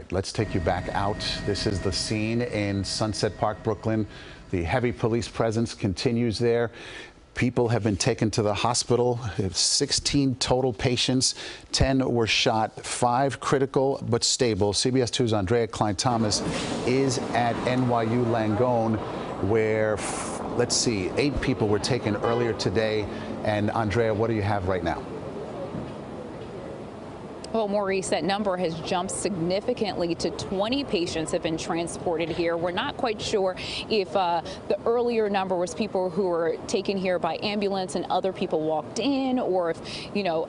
Let's take you back out. This is the scene in Sunset Park, Brooklyn. The heavy police presence continues there. People have been taken to the hospital. 16 total patients, 10 were shot, 5 critical but stable. CBS 2's Aundrea Cline-Thomas is at NYU Langone, where, let's see, 8 people were taken earlier today. And Aundrea, what do you have right now? Well, Maurice, that number has jumped significantly to 20 patients have been transported here. We're not quite sure if the earlier number was people who were taken here by ambulance and other people walked in, or if,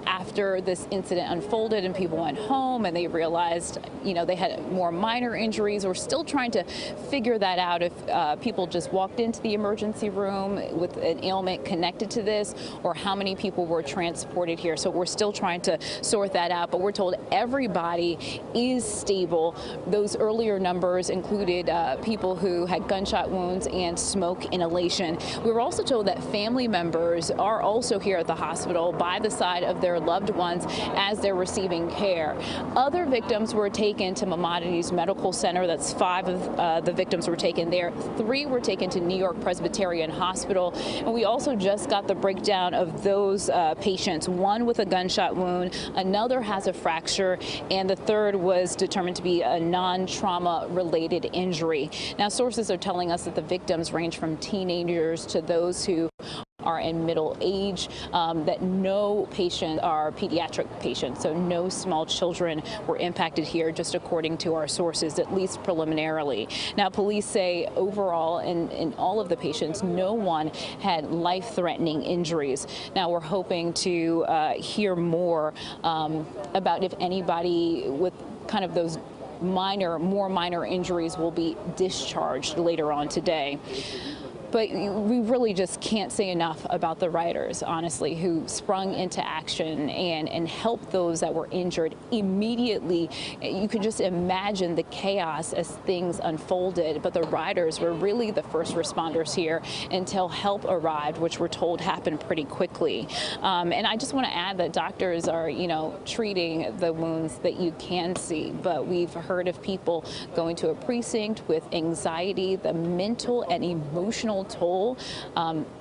after this incident unfolded and people went home and they realized, they had more minor injuries. We're still trying to figure that out, if people just walked into the emergency room with an ailment connected to this, or how many people were transported here. So we're still trying to sort that out, but we're told everybody is stable. Those earlier numbers included people who had gunshot wounds and smoke inhalation. We were also told that family members are also here at the hospital by the side of their loved ones as they're receiving care. Other victims were taken to Maimonides Medical Center. That's 5 of the victims were taken there. 3 were taken to New York Presbyterian Hospital. And we also just got the breakdown of those patients. 1 with a gunshot wound, another has a fracture, and the 3rd was determined to be a non-trauma related injury. Now, sources are telling us that the victims range from teenagers to those who are in middle age, that no patients are pediatric patients, so no small children were impacted here, just according to our sources, at least preliminarily. Now, police say overall, in all of the patients, no one had life-threatening injuries. Now, we're hoping to hear more about if anybody with kind of those more minor injuries will be discharged later on today. But we really just can't say enough about the riders, honestly, who sprung into action and helped those that were injured immediately. You could just imagine the chaos as things unfolded, but the riders were really the first responders here until help arrived, which we're told happened pretty quickly. And I just want to add that doctors are, treating the wounds that you can see, but we've heard of people going to a precinct with anxiety, the mental and emotional toll,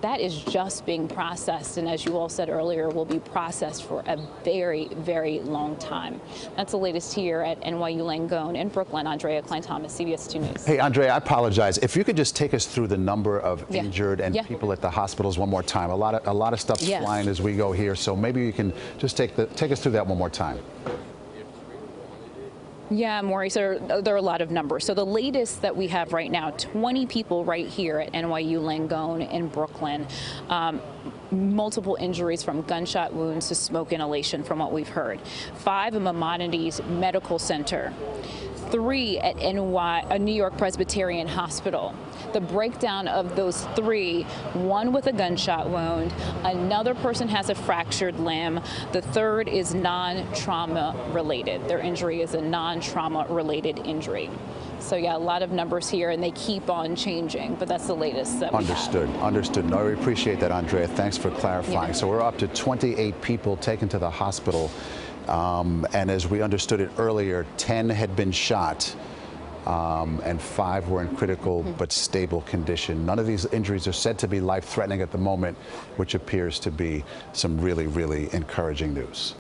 that is just being processed, and as you all said earlier, will be processed for a very, very long time. That's the latest here at NYU Langone in Brooklyn. Aundrea Cline-Thomas, CBS 2 News. Hey, Aundrea, I apologize. If you could just take us through the number of injured and people at the hospitals one more time. A lot of stuff's flying as we go here, so maybe you can just take us through that one more time. Yeah, Maurice, there are a lot of numbers. So the latest that we have right now, 20 people right here at NYU Langone in Brooklyn. Multiple injuries from gunshot wounds to smoke inhalation from what we've heard. 5 at Maimonides Medical Center. 3 at New York Presbyterian Hospital. The breakdown of those 3, 1 with a gunshot wound, another person has a fractured limb, the 3rd is non-trauma related. Their injury is a non-trauma related injury. So yeah, a lot of numbers here, and they keep on changing, but that's the latest that we have. Understood. No, we appreciate that, Aundrea. Thanks for clarifying. Yeah. So we're up to 28 people taken to the hospital. And as we understood it earlier, 10 had been shot, and 5 were in critical but stable condition. None of these injuries are said to be life-threatening at the moment, which appears to be some really, really encouraging news.